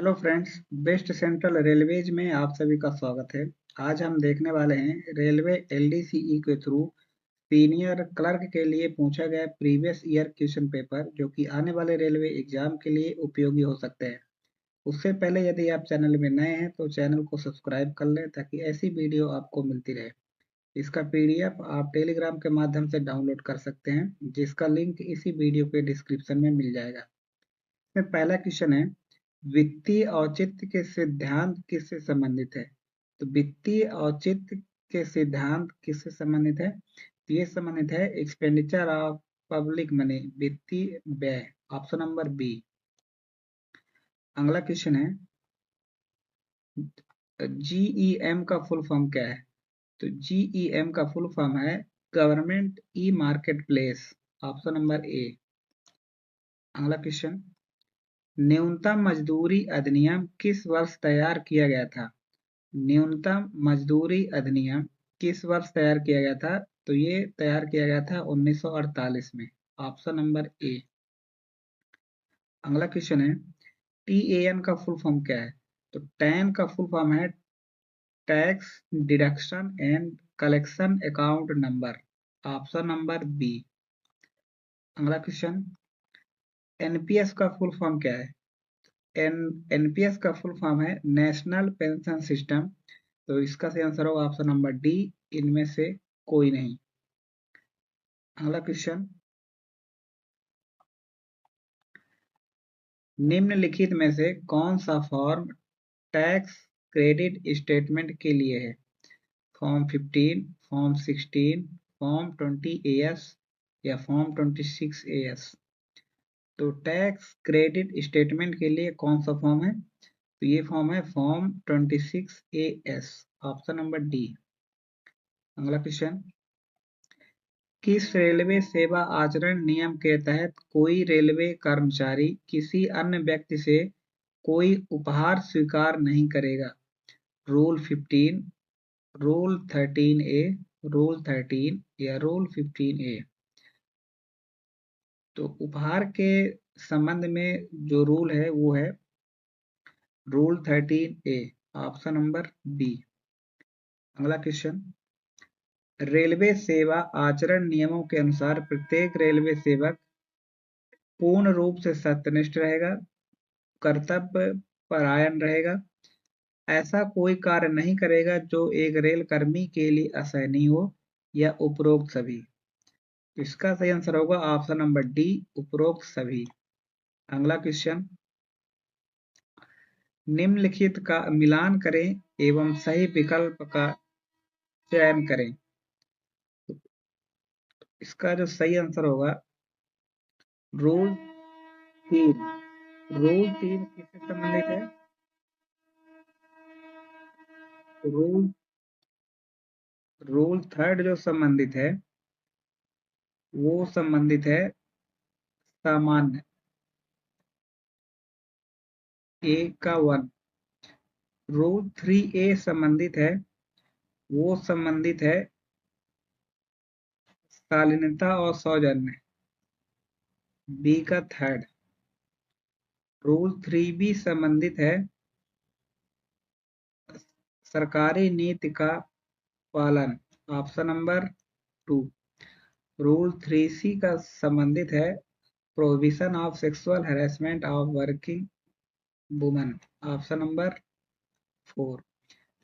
Hello friends, best central railways में आप सभी का स्वागत है। आज हम देखने वाले हैं रेलवे एलडीसीई के थ्रू सीनियर क्लर्क के लिए पूछा गया प्रीवियस ईयर क्वेश्चन पेपर, जो कि आने वाले रेलवे एग्जाम के लिए उपयोगी हो सकते हैं। उससे पहले यदि आप चैनल में नए हैं तो चैनल को सब्सक्राइब कर लें ताकि ऐसी वीडियो आपको मिलती रहे। इसका पीडीएफ आप टेलीग्राम के माध्यम से डाउनलोड कर सकते हैं, जिसका लिंक इसी वीडियो के डिस्क्रिप्शन में मिल जाएगा। इसमें पहला क्वेश्चन है, वित्तीय औचित्य के सिद्धांत किससे संबंधित है? तो वित्तीय औचित्य के सिद्धांत किससे संबंधित है? तो ये संबंधित है एक्सपेंडिचर ऑफ पब्लिक मनी, वित्तीय व्यय। Option number B. अगला क्वेश्चन है, जीईएम का फुल फॉर्म क्या है? तो जीईएम का फुल फॉर्म है government e market place. Option number A. अगला क्वेश्चन, न्यूनतम मजदूरी अधिनियम किस वर्ष तैयार किया गया था? न्यूनतम मजदूरी अधिनियम किस वर्ष तैयार किया गया था? तो ये तैयार किया गया था 1948 में। Option number A. अगला क्वेश्चन है, टीएएन का फुल फॉर्म क्या है? तो टैन का फुल फॉर्म है tax deduction and collection account number. Option number B. अगला क्वेश्चन, एनपीएस का फुल फॉर्म क्या है? एनपीएस का फुल फॉर्म है नेशनल पेंशन सिस्टम। तो इसका सही आंसर होगा ऑप्शन नंबर डी, इनमें से कोई नहीं। अगला क्वेश्चन, निम्नलिखित में से कौन सा फॉर्म टैक्स क्रेडिट स्टेटमेंट के लिए है? फॉर्म 15, फॉर्म 16, फॉर्म 20 AS या फॉर्म 26 AS? तो टैक्स क्रेडिट स्टेटमेंट के लिए कौन सा फॉर्म है? तो ये फॉर्म है form 26 AS। Option number D. अगला क्वेश्चन, किस रेलवे सेवा आचरण नियम के तहत कोई रेलवे कर्मचारी किसी अन्य व्यक्ति से कोई उपहार स्वीकार नहीं करेगा? रूल 15, रूल 13A, रूल 13 या रूल 15A? तो उपहार के संबंध में जो रूल है वो है rule 13A। Option number B. अगला क्वेश्चन, रेलवे सेवा आचरण नियमों के अनुसार प्रत्येक रेलवे सेवक पूर्ण रूप से सत्यनिष्ठ रहेगा, कर्तव्य परायण रहेगा, ऐसा कोई कार्य नहीं करेगा जो एक रेल कर्मी के लिए असहनीय हो, या उपरोक्त सभी? इसका सही आंसर होगा ऑप्शन नंबर डी, उपरोक्त सभी। अगला क्वेश्चन, निम्नलिखित का मिलान करें एवं सही विकल्प का चयन करें। इसका जो सही आंसर होगा रूल 3। रूल 3 किससे संबंधित है? रूल रूल 3 जो संबंधित है वो संबंधित है सामान्य ए का 1। रूल 3A संबंधित है, वो संबंधित है शालीनता और सौजन्य, बी का 3। रूल 3B संबंधित है सरकारी नीति का पालन, ऑप्शन नंबर 2। रूल 3C का संबंधित है prohibition of sexual harassment of working women, option number 4।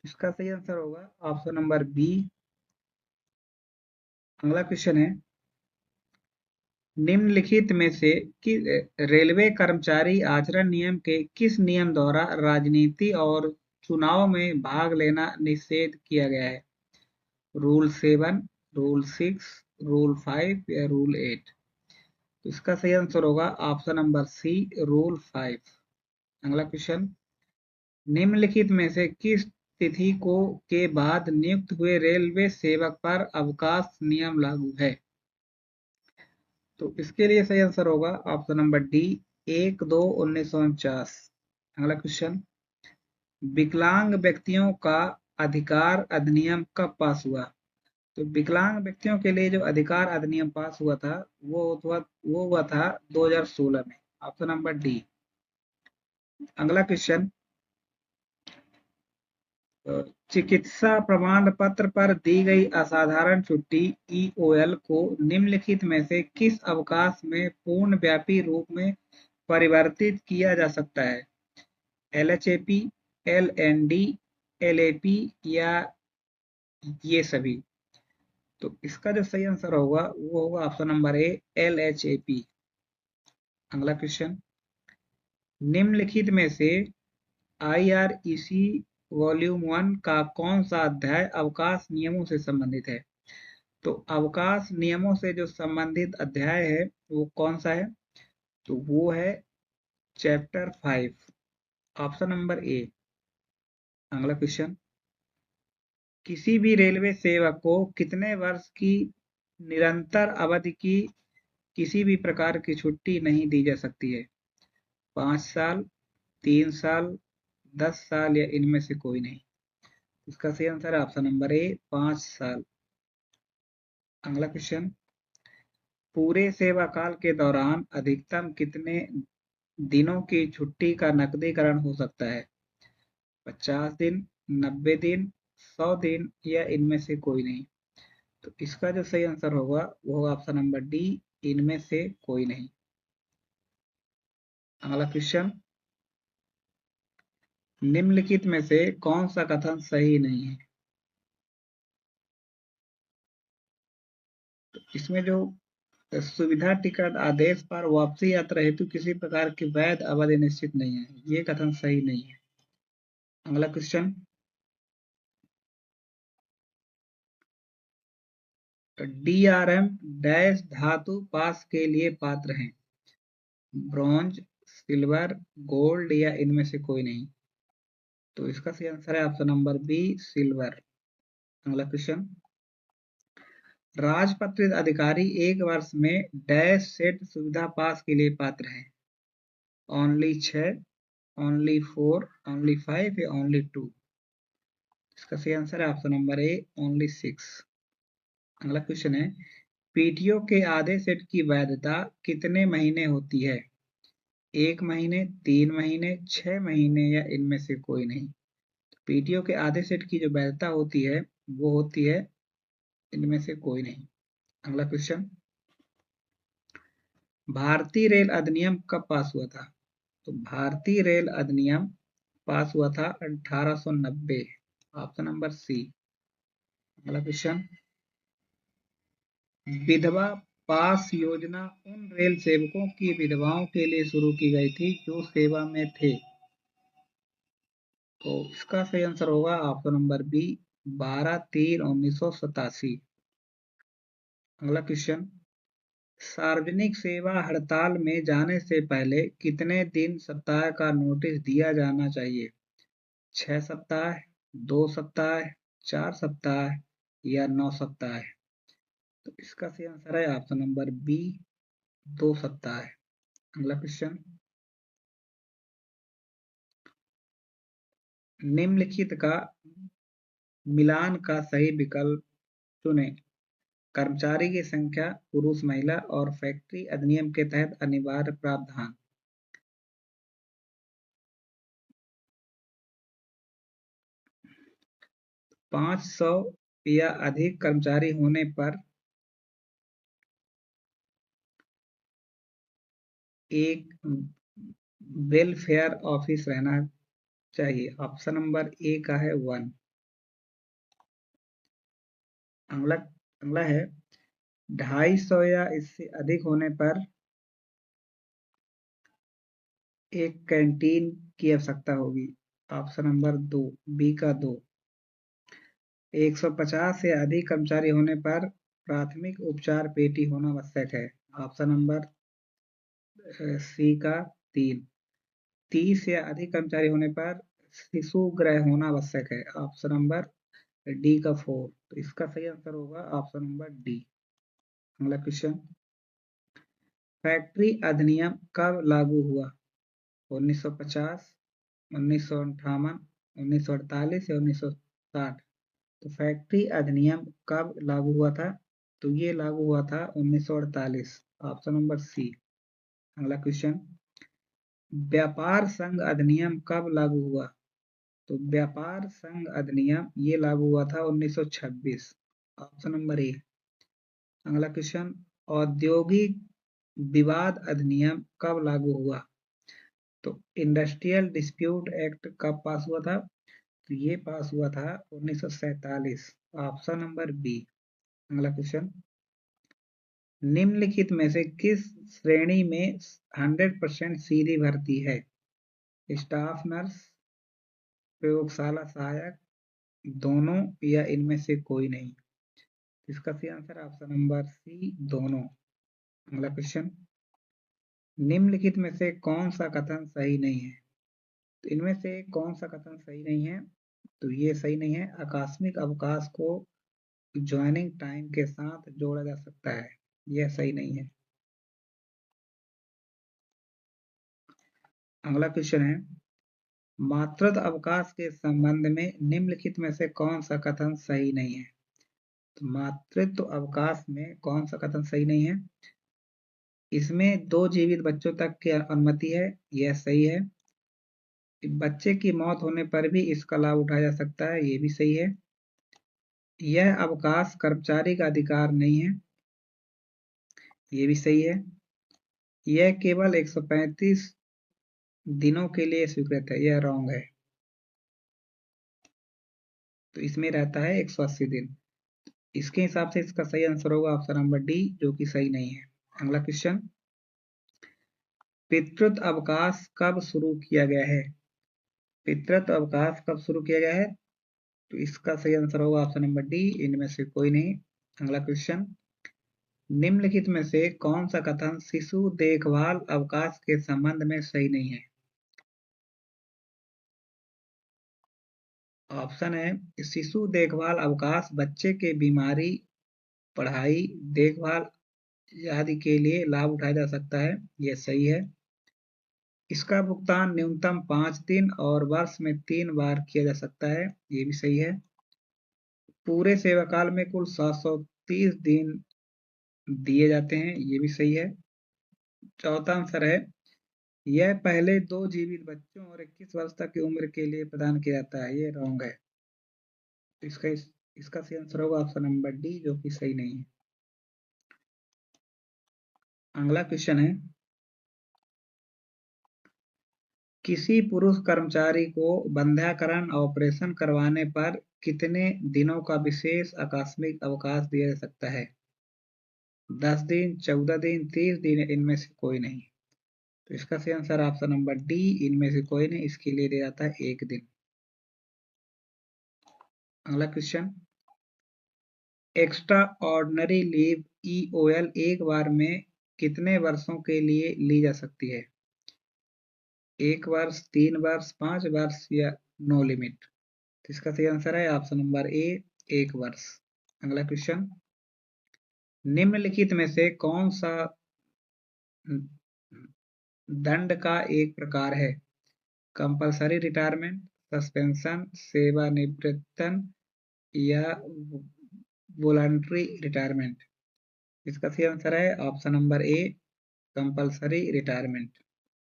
इसका सही आंसर होगा ऑप्शन नंबर बी। अगला क्वेश्चन है, निम्नलिखित में से रेलवे कर्मचारी आचरण नियम के किस नियम द्वारा राजनीति और चुनाव में भाग लेना निषेध किया गया है? रूल 7, रूल 6, रूल 5 या रूल 8? तो इसका सही आंसर होगा ऑप्शन नंबर सी, रूल 5। अगला क्वेश्चन, निम्नलिखित में से किस तिथि को के बाद नियुक्त हुए रेलवे सेवक पर अवकाश नियम लागू है? तो इसके लिए सही आंसर होगा ऑप्शन नंबर डी, 1/2/1949। अगला क्वेश्चन, विकलांग व्यक्तियों का अधिकार अधिनियम कब पास हुआ? तो विकलांग व्यक्तियों के लिए जो अधिकार अधिनियम पास हुआ था वो हुआ था 2016 में। Option number D. अगला क्वेश्चन, चिकित्सा प्रमाण पत्र पर दी गई असाधारण छुट्टी ईओएल को निम्नलिखित में से किस अवकाश में पूर्ण व्यापी रूप में परिवर्तित किया जा सकता है? एलएचएपी, एलएनडी, एलएपी या ये सभी? तो इसका जो सही आंसर होगा वो होगा ऑप्शन नंबर ए, एलएचएपी। अगला क्वेश्चन, निम्नलिखित में से आईआरईसी वॉल्यूम 1 का कौन सा अध्याय अवकाश नियमों से संबंधित है? तो अवकाश नियमों से जो संबंधित अध्याय है वो कौन सा है? तो वो है चैप्टर 5, ऑप्शन नंबर ए। अगला क्वेश्चन, किसी भी रेलवे सेवक को कितने वर्ष की निरंतर अवधि की किसी भी प्रकार की छुट्टी नहीं दी जा सकती है? 5 साल, 3 साल, 10 साल या इनमें से कोई नहीं? इसका सही आंसर है ऑप्शन नंबर ए, 5 साल। अगला क्वेश्चन, पूरे सेवा काल के दौरान अधिकतम कितने दिनों की छुट्टी का नकदीकरण हो सकता है? 50 दिन, 90 दिन, 100 दिन या इनमें से कोई नहीं? तो इसका जो सही आंसर होगा वो होगा ऑप्शन नंबर डी, इनमें से कोई नहीं। अगला क्वेश्चन, निम्नलिखित में से कौन सा कथन सही नहीं है? तो इसमें जो सुविधा टिकट आदेश पर वापसी यात्रा हेतु किसी प्रकार की वैध अवधि निश्चित नहीं है, ये कथन सही नहीं है। अगला क्वेश्चन, डीआरएम डैश धातु पास के लिए पात्र हैं? ब्रॉन्ज, सिल्वर, गोल्ड या इनमें से कोई नहीं? तो इसका सही आंसर है ऑप्शन नंबर बी, सिल्वर। अगला क्वेश्चन, राजपत्रित अधिकारी एक वर्ष में डैश सेट सुविधा पास के लिए पात्र हैं? ओनली 6, ओनली 4, ओनली 5 या ओनली 2? इसका सही आंसर है ऑप्शन नंबर ए, ओनली 6। अगला क्वेश्चन है, पीटीओ के आधे सेट की वैधता कितने महीने होती है? 1 महीने, 3 महीने, 6 महीने या इनमें से कोई नहीं? पीटीओ के आधे सेट की जो वैधता होती है वो होती है इनमें से कोई नहीं। अगला क्वेश्चन, भारतीय रेल अधिनियम कब पास हुआ था? तो भारतीय रेल अधिनियम पास हुआ था 1890, ऑप्शन नंबर सी। अगला क्वेश्चन, विधवा पास योजना उन रेल सेवकों की विधवाओं के लिए शुरू की गई थी जो सेवा में थे। तो इसका सही आंसर होगा ऑप्शन नंबर बी, 12/3/1987। अगला क्वेश्चन, सार्वजनिक सेवा हड़ताल में जाने से पहले कितने दिन सप्ताह का नोटिस दिया जाना चाहिए? 6 सप्ताह, 2 सप्ताह, 4 सप्ताह या 9 सप्ताह? तो इसका सही आंसर है ऑप्शन नंबर बी, 2 सप्ताह। अगला क्वेश्चन, निम्नलिखित का मिलान का सही विकल्प चुनें। कर्मचारी की संख्या, पुरुष महिला और फैक्ट्री अधिनियम के तहत अनिवार्य प्रावधान। पाँच सौ या अधिक कर्मचारी होने पर एक वेलफेयर ऑफिस रहना चाहिए, ऑप्शन नंबर ए का है 1। अगला अगला है, 250 या इससे अधिक होने पर एक कैंटीन की आवश्यकता होगी, ऑप्शन नंबर 2, बी का 2। 150 से अधिक कर्मचारी होने पर प्राथमिक उपचार पेटी होना आवश्यक है, ऑप्शन नंबर सी का 3। 30 या अधिक कर्मचारी होने पर शिशु गृह होना आवश्यक है, ऑप्शन नंबर डी का 4। तो इसका सही आंसर होगा ऑप्शन नंबर डी। अगला क्वेश्चन, फैक्ट्री अधिनियम कब लागू हुआ? 1950, 1958, 1948 या 1960? तो फैक्ट्री अधिनियम कब लागू हुआ था? तो ये लागू हुआ था 1948, ऑप्शन नंबर सी। अगला क्वेश्चन, व्यापार संघ अधिनियम कब लागू हुआ? तो व्यापार संघ अधिनियम ये लागू हुआ था 1926। Option number A. अगला क्वेश्चन, औद्योगिक विवाद अधिनियम कब लागू हुआ? तो इंडस्ट्रियल डिस्प्यूट एक्ट कब पास हुआ था? तो ये पास हुआ था 1947। Option number B. अगला क्वेश्चन, निम्नलिखित में से किस श्रेणी में 100% सीधी भर्ती है? स्टाफ नर्स, प्रयोगशाला सहायक, दोनों, या इनमें से कोई नहीं? इसका सही आंसर ऑप्शन नंबर सी, दोनों। अगला क्वेश्चन, निम्नलिखित में से कौन सा कथन सही नहीं है? तो इनमें से कौन सा कथन सही नहीं है? तो ये सही नहीं है, आकस्मिक अवकाश को ज्वाइनिंग टाइम के साथ जोड़ा जा सकता है, यह सही नहीं है। अगला क्वेश्चन है, मातृत्व अवकाश के संबंध में निम्नलिखित में से कौन सा कथन सही नहीं है? तो मातृत्व अवकाश में कौन सा कथन सही नहीं है? इसमें 2 जीवित बच्चों तक की अनुमति है, यह सही है। बच्चे की मौत होने पर भी इसका लाभ उठाया जा सकता है, ये भी सही है। यह अवकाश कर्मचारी का अधिकार नहीं है, ये भी सही है। यह केवल 135 दिनों के लिए स्वीकृत है, यह रॉन्ग है। तो इसमें रहता है 180 दिन। इसके हिसाब से इसका सही आंसर होगा ऑप्शन नंबर डी, जो कि सही नहीं है। अगला क्वेश्चन, पितृत्व अवकाश कब शुरू किया गया है? पितृत्व अवकाश कब शुरू किया गया है? तो इसका सही आंसर होगा ऑप्शन नंबर डी, इनमें से कोई नहीं। अगला क्वेश्चन, निम्नलिखित में से कौन सा कथन शिशु देखभाल अवकाश के संबंध में सही नहीं है? ऑप्शन है, शिशु देखभाल अवकाश बच्चे के बीमारी, पढ़ाई, देखभाल आदि के लिए लाभ उठाया जा सकता है, यह सही है। इसका भुगतान न्यूनतम 5 दिन और वर्ष में 3 बार किया जा सकता है, ये भी सही है। पूरे सेवाकाल में कुल 730 दिन दिए जाते हैं, ये भी सही है। चौथा आंसर है, यह पहले 2 जीवित बच्चों और 21 वर्ष तक की उम्र के लिए प्रदान किया जाता है, ये रॉन्ग है। इसका सही आंसर होगा ऑप्शन नंबर डी, जो कि सही नहीं है। अगला क्वेश्चन है, किसी पुरुष कर्मचारी को बंध्याकरण ऑपरेशन करवाने पर कितने दिनों का विशेष आकस्मिक अवकाश दिया जा सकता है? 10 दिन, 14 दिन, 30 दिन, इनमें से कोई नहीं? तो इसका सही आंसर ऑप्शन नंबर डी, इनमें से कोई नहीं, इसके लिए दिया जाता है 1 दिन। अगला question, extra ordinary leave EOL एक बार में कितने वर्षों के लिए ली जा सकती है? 1 वर्ष, 3 वर्ष, 5 वर्ष, या नो लिमिट? तो इसका सही आंसर है ऑप्शन नंबर ए, 1 वर्ष। अगला क्वेश्चन, निम्नलिखित में से कौन सा दंड का एक प्रकार है? कंपल्सरी रिटायरमेंट, सस्पेंशन, सेवानिवृत्तन, या वॉलंटरी रिटायरमेंट? इसका सही आंसर है ऑप्शन नंबर ए, कंपल्सरी रिटायरमेंट।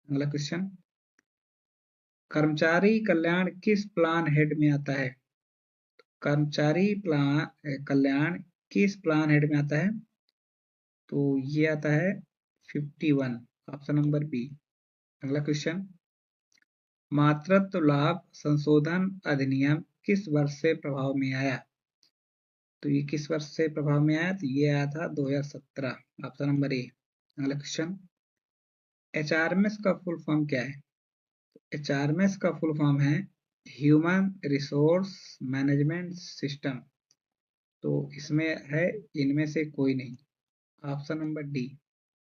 अगला क्वेश्चन, कर्मचारी कल्याण किस प्लान हेड में आता है? कर्मचारी कल्याण किस प्लान हेड में आता है? तो ये आता है 51, ऑप्शन नंबर बी। अगला क्वेश्चन, मातृत्व लाभ संशोधन अधिनियम किस वर्ष से प्रभाव में आया? तो ये किस वर्ष से प्रभाव में आया? तो ये आया था 2017, ऑप्शन नंबर ए। अगला क्वेश्चन, एचआरएमएस का फुल फॉर्म क्या है? एचआरएमएस का फुल फॉर्म है ह्यूमन रिसोर्स मैनेजमेंट सिस्टम। तो इसमें है इनमें से कोई नहीं, ऑप्शन नंबर डी।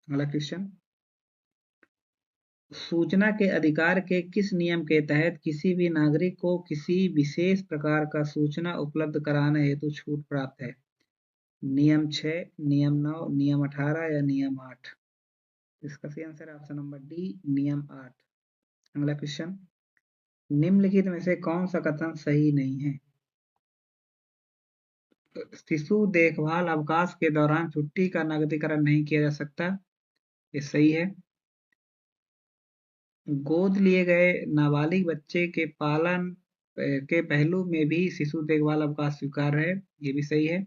अगला क्वेश्चन, सूचना के अधिकार के किस नियम के तहत किसी भी नागरिक को किसी विशेष प्रकार का सूचना उपलब्ध कराने हेतु छूट प्राप्त है? नियम 6, नियम 9, नियम 18, या नियम 8? इसका सही आंसर है ऑप्शन नंबर डी, नियम 8। अगला क्वेश्चन, निम्नलिखित में से कौन सा कथन सही नहीं है? शिशु देखभाल अवकाश के दौरान छुट्टी का नकदीकरण नहीं किया जा सकता, ये सही है। गोद लिए गए नाबालिग बच्चे के पालन के पहलू में भी शिशु देखभाल अवकाश स्वीकार्य है, ये भी सही है।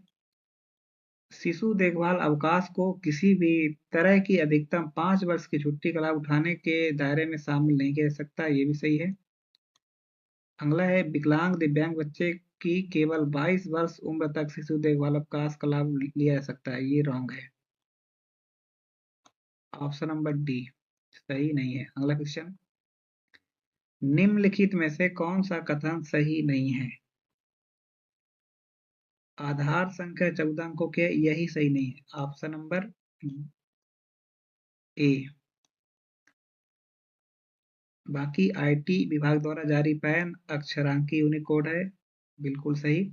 शिशु देखभाल अवकाश को किसी भी तरह की अधिकतम 5 वर्ष की छुट्टी का लाभ उठाने के दायरे में शामिल नहीं किया जा सकता, ये भी सही है। अगला है विकलांग दिव्यांग बच्चे की केवल 22 वर्ष उम्र तक शिशु देखभाल अवकाश का लाभ लिया जा सकता है, ये रॉन्ग है। ऑप्शन नंबर डी सही नहीं है। अगला क्वेश्चन, निम्नलिखित में से कौन सा कथन सही नहीं है? आधार संख्या 14 अंकों के यही सही नहीं है। ऑप्शन नंबर ए। बाकी आईटी विभाग द्वारा जारी पैन अक्षरांकीय यूनिकोड है, बिल्कुल सही।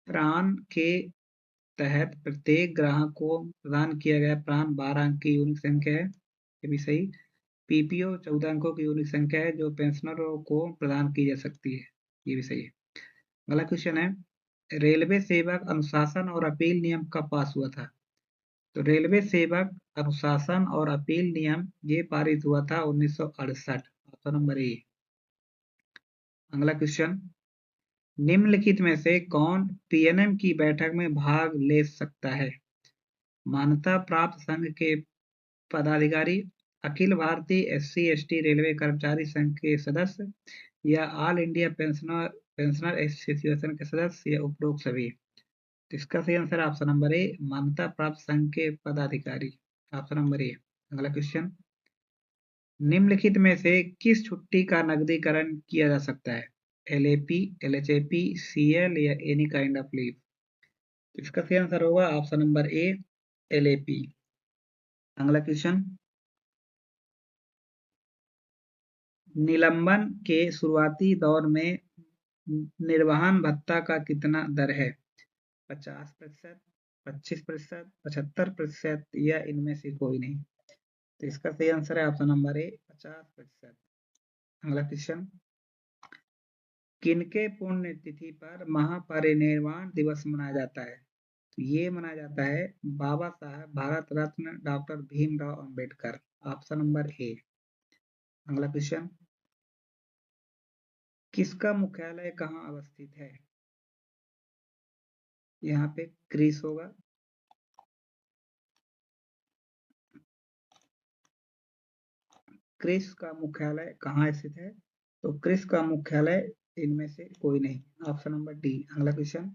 प्राण के तहत प्रत्येक ग्राहक को प्रदान किया गया प्राण 12 अंक की यूनिक संख्या है, ये भी सही। पीपीओ 14 अंकों की यूनिक संख्या है जो पेंशनरों को प्रदान की जा सकती है, ये भी सही है। अगला क्वेश्चन है, रेलवे सेवक अनुशासन और अपील नियम कब पास हुआ था? तो रेलवे सेवक अनुशासन और अपील नियम ये पारित हुआ था 1968। Option number A. अगला क्वेश्चन, निम्नलिखित में से कौन पीएनएम की बैठक में भाग ले सकता है? मान्यता प्राप्त संघ के पदाधिकारी, Akhil Bharatiya SC ST railway कर्मचारी संघ के सदस्य, या ऑल इंडिया पेंशनर एसोसिएशन के सदस्य, या उपरोक्त सभी। तो इसका सही आंसर ऑप्शन नंबर ए, मान्यता प्राप्त संघ के पदाधिकारी। Option number A. अगला क्वेश्चन, निम्नलिखित में से किस छुट्टी का नकदीकरण किया जा सकता है? एलएपी, एलएचएपी, सीएल, या एनी काइंड ऑफ लीव। इसका सही आंसर होगा ऑप्शन नंबर ए, एलएपी। अगला क्वेश्चन, निलंबन के शुरुआती दौर में निर्वहन भत्ता का कितना दर है? 50%, 25%, 75%, या इनमें से कोई नहीं। तो इसका सही आंसर है ऑप्शन नंबर ए, 50%। अगला क्वेश्चन, किनके पुण्यतिथि पर महापरिनिर्वाण दिवस मनाया जाता है? तो ये मनाया जाता है Baba Sahab Bharat Ratna doctor Bhimrao Ambedkar. Option number A. अगला क्वेश्चन, किसका मुख्यालय कहाँ अवस्थित है? यहाँ पे क्रिस होगा। क्रिस का मुख्यालय कहाँ स्थित है? तो क्रिस का मुख्यालय इनमें से कोई नहीं। Option number D. अगला क्वेश्चन,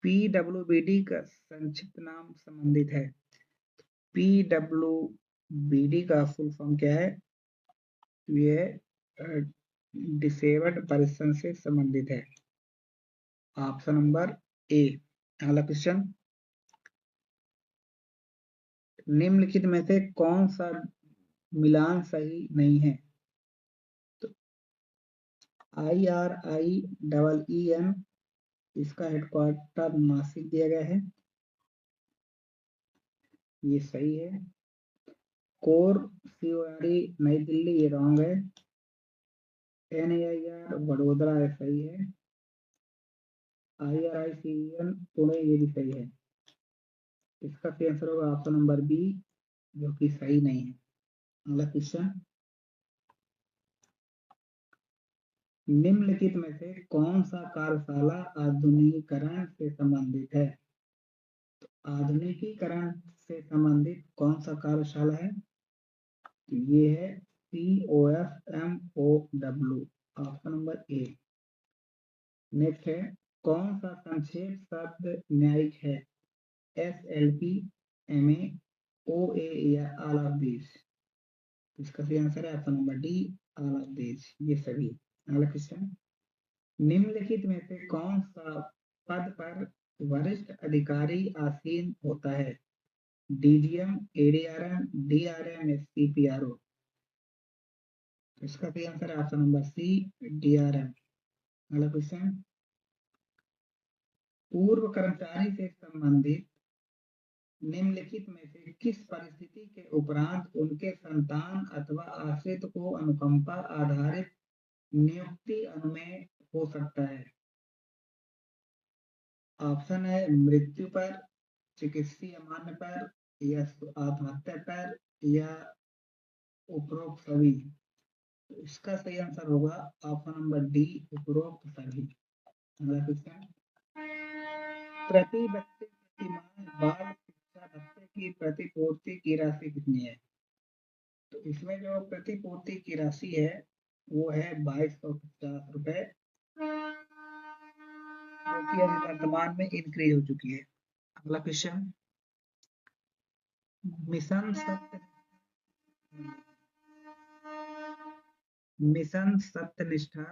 पीडब्ल्यूबीडी का संक्षिप्त नाम संबंधित है। पीडब्ल्यूबीडी का फुल फॉर्म क्या है? ये डिसेबल्ड पर्सन से संबंधित है। Option number A. अगला क्वेश्चन, निम्नलिखित में से कौन सा मिलान सही नहीं है? तो IRIEEN इसका हेडक्वार्टर नासिक दिया गया है, ये सही है। कोर CORE नई दिल्ली, ये रॉन्ग है। NAIR वडोदरा, ये सही है। IRICEN पुणे, ये भी सही है। इसका सही आंसर होगा ऑप्शन नंबर बी, जो कि सही नहीं है। अगला क्वेश्चन, निम्नलिखित में से कौन सा कार्यशाला आधुनिकीकरण से संबंधित है? आधुनिकीकरण से संबंधित कौन सा कार्यशाला है? ये है COFMOW। ऑप्शन नंबर ए। नेक्स्ट है, कौन सा संक्षेप शब्द न्यायिक है? SLP, MA, OA, या ऑल ऑफ दिस। इसका सही आंसर है option number D, all of this, ये सभी। अगला क्वेश्चन, निम्नलिखित में से कौन सा पद पर वरिष्ठ अधिकारी आसीन होता है? DGM, ADRM, DRM, या CPRO। इसका सही आंसर है ऑप्शन नंबर सी, DRM। अगला क्वेश्चन, पूर्व कर्मचारी से संबंधित निम्नलिखित में से किस परिस्थिति के उपरांत उनके संतान अथवा आश्रित को अनुकंपा आधारित नियुक्ति अनुमेय हो सकता है? ऑप्शन है मृत्यु पर, चिकित्सीय अमान्य पर, या आत्महत्या पर या उपरोक्त सभी। तो इसका सही आंसर होगा ऑप्शन नंबर डी, उपरोक्त सभी। अगला क्वेश्चन, प्रति व्यक्ति प्रतिमाह बाल शिक्षा भत्ते की प्रतिपूर्ति की राशि कितनी है? तो इसमें जो प्रतिपूर्ति की राशि है वो है 2250 रुपए, जो कि अभी वर्तमान में इंक्रीज हो चुकी है। अगला क्वेश्चन, मिशन सत्य मिशन सत्यनिष्ठा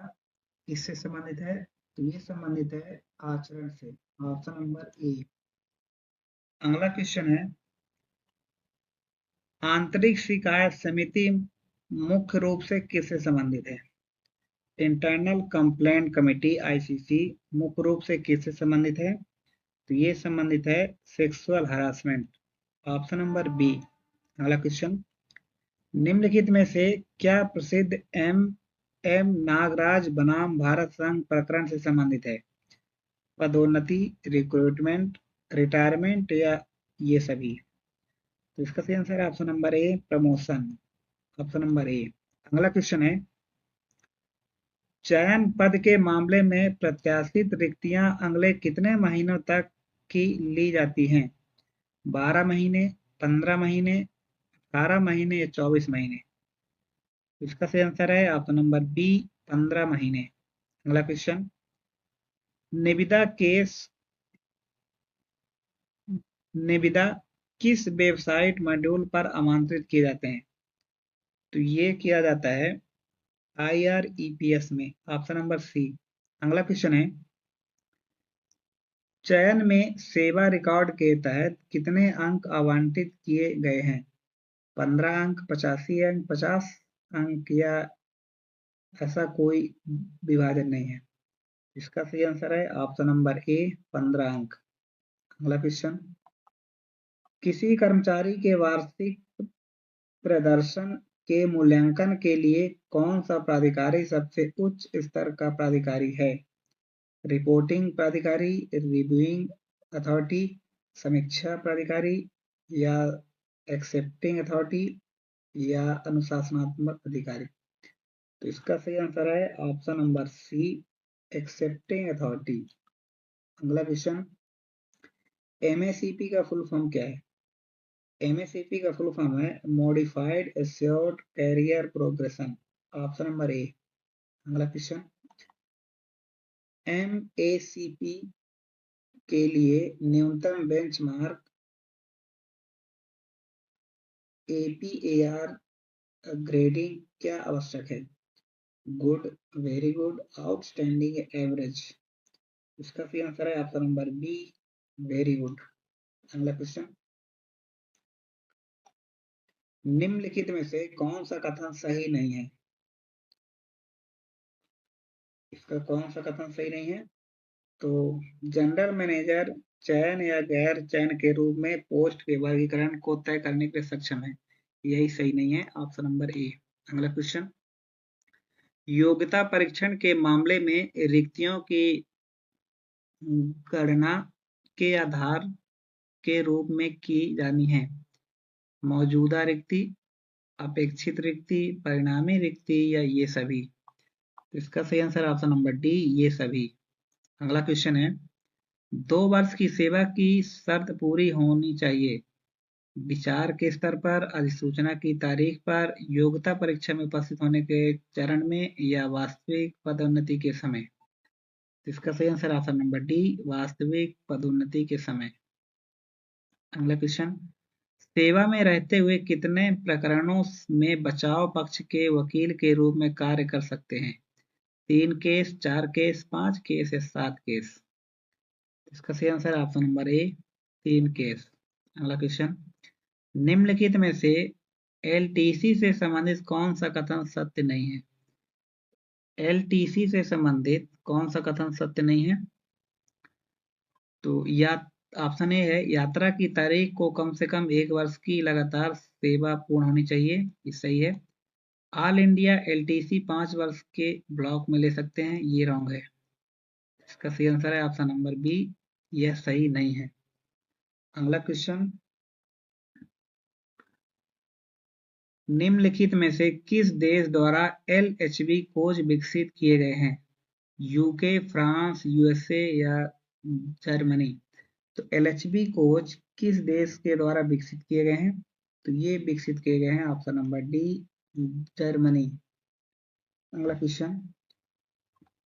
किससे संबंधित है? तो ये संबंधित है आचरण से, ऑप्शन नंबर ए। अगला क्वेश्चन है, आंतरिक शिकायत समिति मुख्य रूप से किससे संबंधित है? इंटरनल कंप्लेंट कमेटी आईसीसी मुख्य रूप से किससे संबंधित है? तो ये संबंधित है sexual harassment, option number B. अगला क्वेश्चन, निम्नलिखित में से क्या प्रसिद्ध एम नागराज बनाम भारत संघ प्रकरण से संबंधित है? पदोन्नति, रिक्रूटमेंट, रिटायरमेंट या ये सभी? तो इसका सही आंसर है option number A, promotion, option number A. अगला क्वेश्चन है, चयन पद के मामले में प्रत्याशित रिक्तियां अगले कितने महीनों तक की ली जाती हैं? 12 महीने, 15 महीने, 18 महीने या 24 महीने? इसका सही आंसर है ऑप्शन नंबर बी, 15 महीने। अगला क्वेश्चन, निविदा केस निविदा किस वेबसाइट मॉड्यूल पर आमंत्रित किए जाते हैं? तो ये किया जाता है IREPS में, ऑप्शन नंबर सी। अगला क्वेश्चन है, चयन में सेवा रिकॉर्ड के तहत कितने अंक आवंटित किए गए हैं? 15 अंक, 85 अंक, 50 अंक या ऐसा कोई विभाजन नहीं है? इसका सही आंसर है ऑप्शन नंबर ए, 15 अंक। अगला क्वेश्चन, किसी कर्मचारी के वार्षिक प्रदर्शन के मूल्यांकन के लिए कौन सा प्राधिकारी सबसे उच्च स्तर का प्राधिकारी है? रिपोर्टिंग प्राधिकारी, रिव्यूइंग अथॉरिटी, समीक्षा प्राधिकारी या एक्सेप्टिंग अथॉरिटी या अनुशासनात्मक अधिकारी? तो इसका सही आंसर है option number C, accepting authority. अगला क्वेश्चन, एमएसईपी का फुल फॉर्म क्या है? एमएसईपी का फुल फॉर्म है modified assured career progression, option number A. अगला क्वेश्चन, एमएसीपी के लिए न्यूनतम बेंचमार्क एपीएआर ग्रेडिंग क्या आवश्यक है? Good, very good, outstanding, average? इसका सही आंसर है option number B, very good. अगला क्वेश्चन, निम्नलिखित में से कौन सा कथन सही नहीं है? इसका कौन सा कथन सही नहीं है? तो जनरल मैनेजर चयन या गैर चयन के रूप में पोस्ट के वर्गीकरण को तय करने के लिए सक्षम है, यही सही नहीं है, ऑप्शन नंबर ए। अगला क्वेश्चन, योग्यता परीक्षण के मामले में रिक्तियों की गणना के आधार के रूप में की जानी है? मौजूदा रिक्ति, अपेक्षित रिक्ति, परिणामी रिक्ति या ये सभी? इसका सही आंसर ऑप्शन नंबर डी, ये सभी। अगला क्वेश्चन है, 2 वर्ष की सेवा की शर्त पूरी होनी चाहिए, विचार के स्तर पर, अधिसूचना की तारीख पर, योग्यता परीक्षा में उपस्थित होने के चरण में या वास्तविक पदोन्नति के समय? इसका सही आंसर ऑप्शन नंबर डी, वास्तविक पदोन्नति के समय। अगला क्वेश्चन, सेवा में रहते हुए कितने प्रकरणों में बचाव पक्ष के वकील के रूप में कार्य कर सकते हैं? 3 केस, 4 केस, 5 केस या 7 केस? इसका सही आंसर ऑप्शन नंबर ए, 3 केस। अगला क्वेश्चन, निम्नलिखित में से एलटीसी से संबंधित कौन सा कथन सत्य नहीं है? एलटीसी से संबंधित कौन सा कथन सत्य नहीं है? तो या ऑप्शन ए है, यात्रा की तारीख को कम से कम 1 वर्ष की लगातार सेवा पूर्ण होनी चाहिए, ये सही है। ऑल इंडिया एलटीसी 5 वर्ष के ब्लॉक में ले सकते हैं, ये रॉन्ग है। इसका सही आंसर है ऑप्शन नंबर बी, यह सही नहीं है। अगला क्वेश्चन, निम्नलिखित में से किस देश द्वारा LHV कोच विकसित किए गए हैं? यूके, फ्रांस, यूएसए या जर्मनी? तो LHV कोच किस देश के द्वारा विकसित किए गए हैं? तो ये विकसित किए गए हैं ऑप्शन नंबर डी, जर्मनी। अगला क्वेश्चन,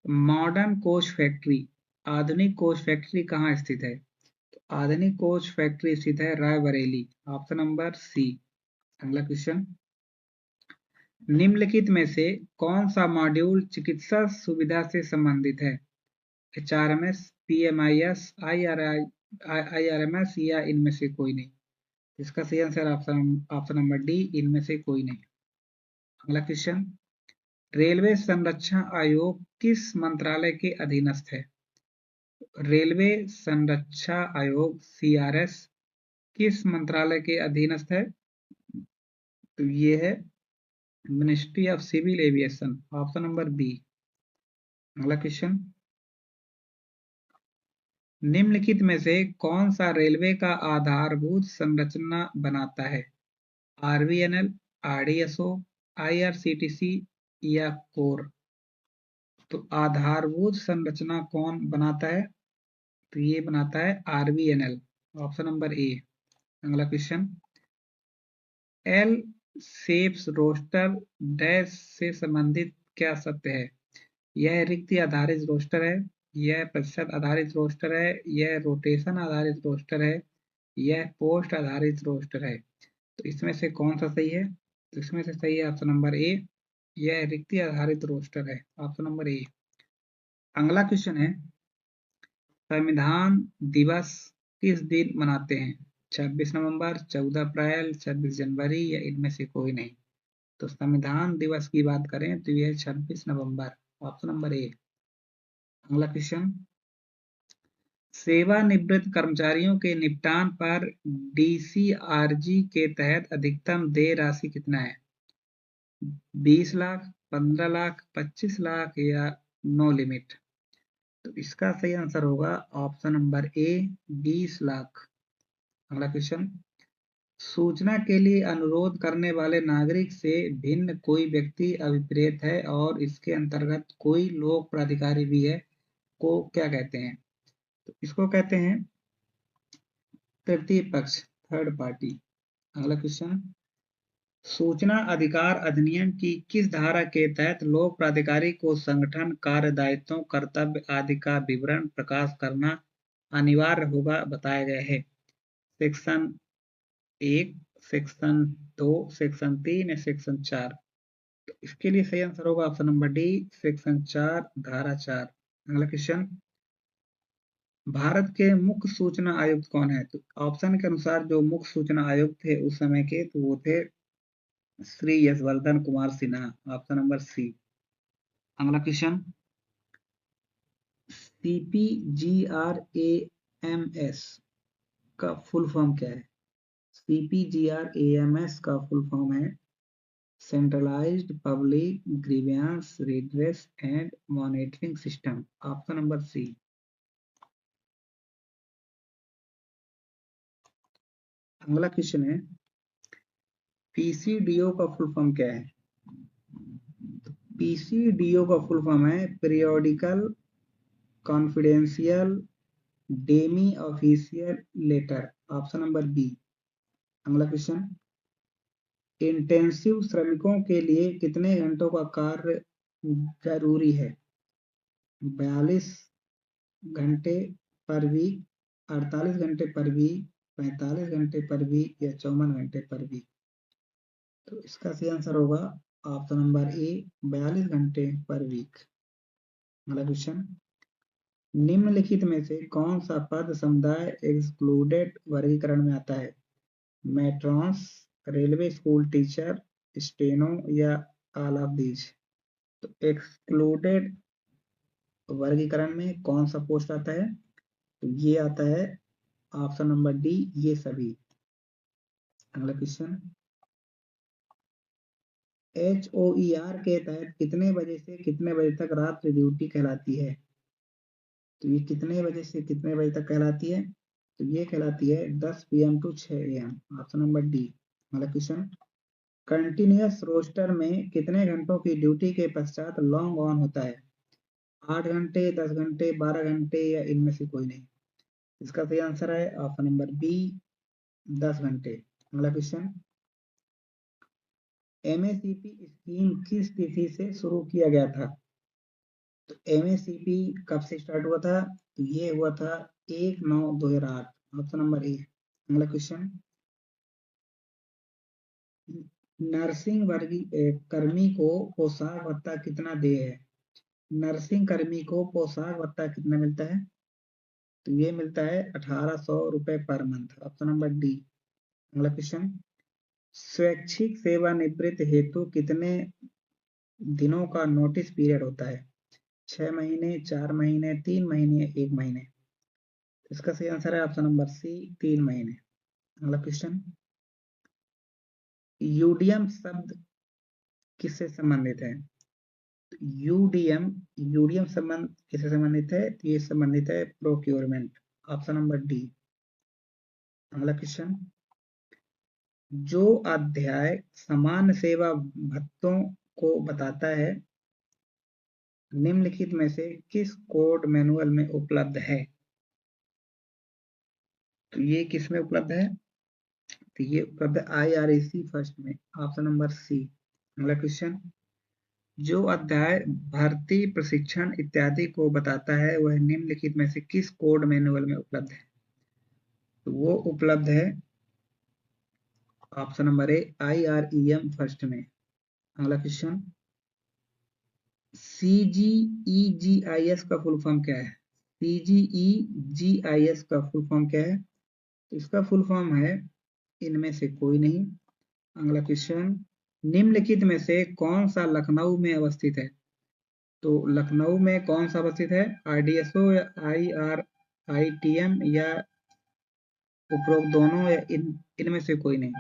मॉडर्न कोच फैक्ट्री, आधुनिक कोच फैक्ट्री कहाँ स्थित है? तो आधुनिक कोच फैक्ट्री स्थित है रायबरेली, ऑप्शन नंबर सी। अगला क्वेश्चन, निम्नलिखित में से कौन सा मॉड्यूल चिकित्सा सुविधा से संबंधित है? HRMS, PMIS, IRMS या इनमें से कोई नहीं? इसका सही आंसर ऑप्शन नंबर डी, इनमें से कोई नहीं। अगला क्वेश्चन, रेलवे संरक्षण आयोग किस मंत्रालय के अधीनस्थ है? रेलवे संरक्षण आयोग CRS किस मंत्रालय के अधीनस्थ है? तो ये है ministry of civil aviation, option number B. अगला क्वेश्चन, निम्नलिखित में से कौन सा रेलवे का आधारभूत संरचना बनाता है? RVNL, RDSO, IRCTC या कोर? तो आधारभूत संरचना कौन बनाता है? तो ये बनाता है RVNL, ऑप्शन नंबर ए। अगला question, L shapes roster dash से संबंधित क्या सत्य है? यह रिक्ति आधारित रोस्टर है, यह प्रतिशत आधारित रोस्टर है, यह रोटेशन आधारित रोस्टर है, यह पोस्ट आधारित रोस्टर है? तो इसमें से कौन सा सही है? तो इसमें से सही है ऑप्शन नंबर ए, यह रिक्ति आधारित रोस्टर है, ऑप्शन नंबर ए। अगला क्वेश्चन है, संविधान दिवस किस दिन मनाते हैं? 26 नवंबर, 14 अप्रैल, 26 जनवरी या इनमें से कोई नहीं? तो संविधान दिवस की बात करें तो यह 26 नवंबर, ऑप्शन नंबर ए। अगला क्वेश्चन, सेवानिवृत्त कर्मचारियों के निपटान पर DCRG के तहत अधिकतम देय राशि कितना है? 20 लाख, 15 लाख, 25 लाख या नो लिमिट? तो इसका सही आंसर होगा ऑप्शन नंबर ए, 20 लाख। अगला क्वेश्चन, सूचना के लिए अनुरोध करने वाले नागरिक से भिन्न कोई व्यक्ति अभिप्रेत है और इसके अंतर्गत कोई लोक प्राधिकारी भी है, को क्या कहते हैं? तो इसको कहते हैं तृतीय पक्ष, थर्ड पार्टी। अगला क्वेश्चन, सूचना अधिकार अधिनियम की किस धारा के तहत लोक प्राधिकारी को संगठन, कार्य, दायित्वों, कर्तव्य आदि का विवरण प्रकाश करना अनिवार्य होगा बताया गया है? सेक्शन 1, सेक्शन 2, सेक्शन 3 या सेक्शन 4? तो इसके लिए सही आंसर होगा ऑप्शन नंबर डी, सेक्शन 4, धारा 4। अगला क्वेश्चन, भारत के मुख्य सूचना आयुक्त कौन है? तो ऑप्शन के अनुसार जो मुख्य सूचना आयुक्त थे उस समय के, तो वो थे Shri Yashwardhan Kumar Sinha, option number C. अगला क्वेश्चन, CPGRAMS का फुल फॉर्म क्या है? CPGRAMS का फुल फॉर्म है centralised public grievance redress and monitoring system, option number C. अगला क्वेश्चन है, PCDO का फुल फॉर्म क्या है? PCDO का फुल फॉर्म है periodical confidential demi official letter, option number B. अगला क्वेश्चन, इंटेंसिव श्रमिकों के लिए कितने घंटों का कार्य जरूरी है? 42 घंटे पर वीक, 48 घंटे पर वीक, 45 घंटे पर वीक या 54 घंटे पर वीक? तो इसका सही आंसर होगा ऑप्शन नंबर ए, 42 घंटे पर वीक। अगला क्वेश्चन, निम्नलिखित में से कौन सा पद समुदाय एक्सक्लूडेड वर्गीकरण में आता है? मैट्रॉन्स, रेलवे स्कूल टीचर, स्टेनो या ऑल ऑफ दीज? तो एक्सक्लूडेड वर्गीकरण में कौन सा पोस्ट आता है? तो ये आता है ऑप्शन नंबर डी, ये सभी। अगला क्वेश्चन, HOER के तहत कितने बजे से कितने बजे तक रात्रि ड्यूटी कहलाती है? तो ये कितने बजे से कितने बजे तक कहलाती है? तो ये कहलाती है 10 PM to 6 AM, option number D. अगला क्वेश्चन, कंटिन्यूअस रोस्टर में कितने घंटों की ड्यूटी के पश्चात लॉन्ग ऑन होता है? 8 घंटे, 10 घंटे, 12 घंटे या इनमें से कोई नहीं? इसका सही आंसर है ऑप्शन नंबर बी, 10 घंटे। अगला क्वेश्चन, एमएससीपी स्कीम किस तिथि से शुरू किया गया था? तो एमएससीपी कब से स्टार्ट हुआ था? तो ये हुआ था 1/9/2008, ऑप्शन नंबर ए। अगला क्वेश्चन, नर्सिंग कर्मी को पोशाक भत्ता कितना देय है? नर्सिंग कर्मी को पोशाक भत्ता कितना मिलता है? तो ये मिलता है 1800 रुपए per month, option number D. अगला क्वेश्चन, स्वैच्छिक सेवानिवृत्त हेतु कितने दिनों का नोटिस पीरियड होता है? 6 महीने, 4 महीने, 3 महीने, 1 महीने? इसका सही आंसर है ऑप्शन नंबर सी, 3 महीने। अगला क्वेश्चन, यूडीएम शब्द किससे संबंधित है? यूडीएम यूडीएम संबंध किससे संबंधित है? तो ये संबंधित है प्रोक्योरमेंट, ऑप्शन नंबर डी। अगला क्वेश्चन, जो अध्याय सामान्य सेवा भत्तों को बताता है निम्नलिखित में से किस कोड मैनुअल में उपलब्ध है? तो ये किस में उपलब्ध है? तो ये उपलब्ध है IREC फर्स्ट में, ऑप्शन नंबर सी। अगला क्वेश्चन, जो अध्याय भर्ती, प्रशिक्षण इत्यादि को बताता है वह निम्नलिखित में से किस कोड मैनुअल में उपलब्ध है? तो वो उपलब्ध है ऑप्शन नंबर ए, IREM फर्स्ट में। अगला क्वेश्चन, CGEGIS का फुल फॉर्म क्या है? CGEGIS का फुल फॉर्म क्या है? तो इसका फुल फॉर्म है इनमें से कोई नहीं। अगला क्वेश्चन, निम्नलिखित में से कौन सा लखनऊ में अवस्थित है? तो लखनऊ में कौन सा अवस्थित है? RDSO या IRITM या उपरोक्त दोनों या इनमें से कोई नहीं?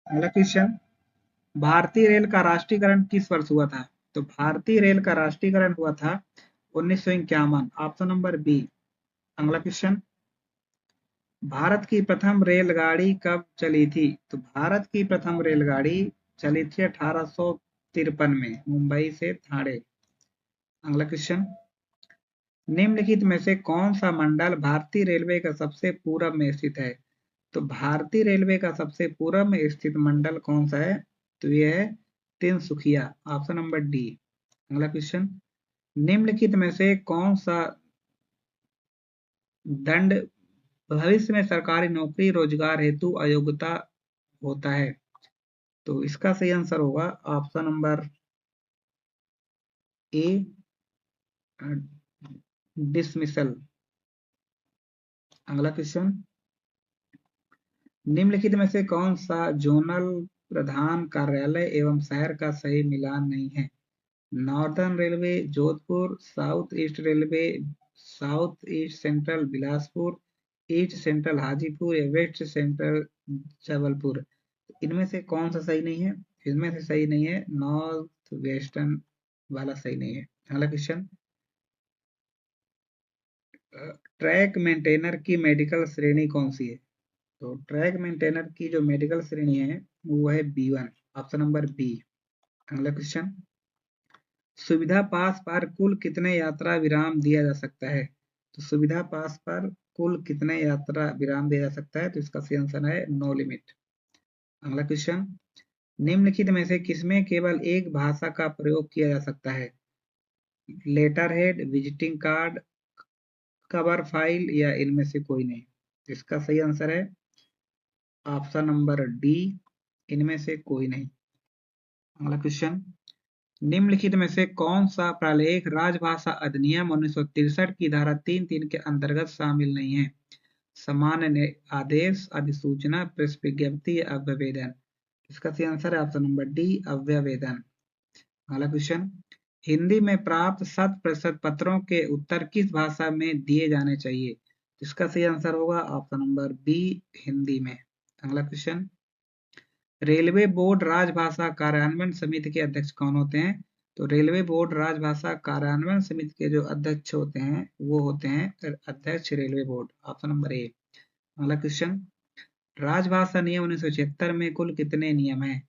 अगला क्वेश्चन, भारतीय रेल का राष्ट्रीयकरण किस वर्ष हुआ था? तो भारतीय रेल का राष्ट्रीयकरण हुआ था 1951, ऑप्शन नंबर बी। अगला क्वेश्चन, भारत की प्रथम रेलगाड़ी कब चली थी? तो भारत की प्रथम रेलगाड़ी चली थी 1853 में, मुंबई से ठाणे। अगला क्वेश्चन, निम्नलिखित में से कौन सा मंडल भारतीय रेलवे का सबसे पूर्व में स्थित है? तो भारतीय रेलवे का सबसे पूर्व में स्थित मंडल कौन सा है? तो यह है तिनसुकिया, ऑप्शन नंबर डी। अगला क्वेश्चन, निम्नलिखित में से कौन सा दंड भविष्य में सरकारी नौकरी रोजगार हेतु अयोग्यता होता है? तो इसका सही आंसर होगा ऑप्शन नंबर ए, डिसमिसल। अगला क्वेश्चन, निम्नलिखित में से कौन सा जोनल प्रधान कार्यालय एवं शहर का सही मिलान नहीं है? Northern railway Jodhpur, south east railway south east central Bilaspur, east central Hajipur या वेस्ट सेंट्रल जबलपुर? इनमें से कौन सा सही नहीं है? इसमें से सही नहीं है, नॉर्थ वेस्टर्न वाला सही नहीं है। अगला क्वेश्चन, ट्रैक मेंटेनर की मेडिकल श्रेणी कौन सी है? तो ट्रैक मेंटेनर की जो मेडिकल श्रेणी है वो है B1, ऑप्शन नंबर बी। अगला क्वेश्चन, सुविधा पास पर कुल कितने यात्रा विराम दिया जा सकता है? तो सुविधा पास पर कुल कितने यात्रा विराम दिया जा सकता है? तो इसका सही आंसर है नो लिमिट। अगला क्वेश्चन, निम्नलिखित में से किसमें केवल एक भाषा का प्रयोग किया जा सकता है? Letter head, visiting card, cover file या इनमें से कोई नहीं? इसका सही आंसर है ऑप्शन नंबर डी, इनमें से कोई नहीं। अगला क्वेश्चन, निम्नलिखित में से कौन सा प्रलेख राजभाषा अधिनियम 1963 की धारा 3(3) के अंतर्गत शामिल नहीं है? सामान्य आदेश, अधिसूचना, प्रेस विज्ञप्ति या अव्यवेदन? इसका सही आंसर है ऑप्शन नंबर डी, अव्यवेदन। अगला क्वेश्चन, हिंदी में प्राप्त 100% पत्रों के उत्तर किस भाषा में दिए जाने चाहिए? इसका सही आंसर होगा ऑप्शन नंबर बी, हिंदी में। अगला क्वेश्चन, रेलवे बोर्ड राजभाषा कार्यान्वयन समिति के अध्यक्ष कौन होते हैं? तो रेलवे बोर्ड राजभाषा कार्यान्वयन समिति के जो अध्यक्ष होते हैं वो होते हैं अध्यक्ष railway board, option number A. अगला क्वेश्चन, राजभाषा नियम 1976 में कुल कितने नियम हैं?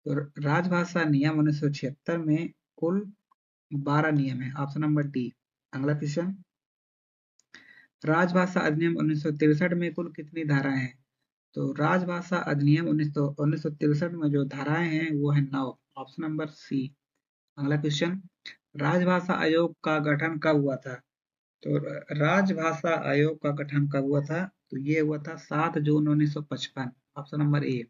तो राजभाषा नियम 1976 में कुल 12 नियम है। Option number D. अगला क्वेश्चन, राजभाषा अधिनियम 1963 में कुल कितनी धाराएं हैं? तो राजभाषा अधिनियम 1963 में जो धाराएं हैं वो है 9। Option number C. अगला क्वेश्चन, राजभाषा आयोग का गठन कब हुआ था? तो राजभाषा आयोग का गठन कब हुआ था? तो ये हुआ था 7 जून 1955। Option number A.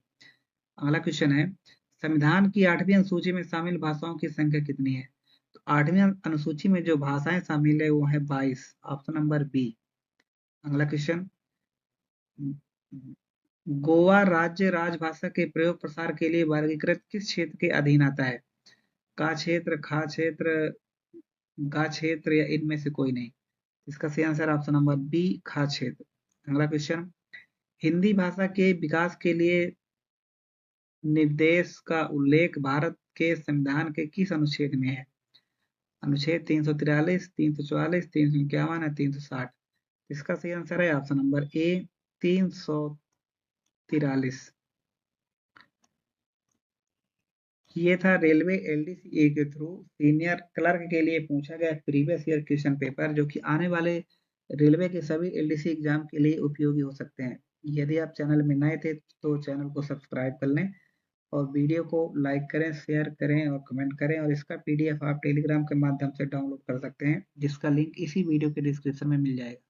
अगला क्वेश्चन है, संविधान की 8वीं अनुसूची में शामिल भाषाओं की संख्या कितनी है? तो 8वीं अनुसूची में जो भाषाएं शामिल है वो है 22। Option number B. अगला क्वेश्चन, गोवा राज्य राजभाषा के प्रयोग प्रसार के लिए वर्गीकृत किस क्षेत्र के अधीन आता है? का क्षेत्र, खा क्षेत्र, गा क्षेत्र या इनमें से कोई नहीं? इसका सही आंसर ऑप्शन नंबर बी, खा क्षेत्र। अगला क्वेश्चन, हिंदी भाषा के विकास के लिए निर्देश का उल्लेख भारत के संविधान के किस अनुच्छेद में है? अनुच्छेद 343, 344, 351 या 360? इसका सही आंसर है ऑप्शन नंबर ए, 343। ये था रेलवे एलडीसी के थ्रू सीनियर क्लर्क के लिए पूछा गया प्रीवियस ईयर क्वेश्चन पेपर, जो कि आने वाले रेलवे के सभी एलडीसी एग्जाम के लिए उपयोगी हो सकते हैं। यदि आप चैनल में नए थे तो चैनल को सब्सक्राइब कर लें और वीडियो को लाइक करें, शेयर करें और कमेंट करें, और इसका पीडीएफ आप टेलीग्राम के माध्यम से डाउनलोड कर सकते हैं, जिसका लिंक इसी वीडियो के डिस्क्रिप्शन में मिल जाएगा।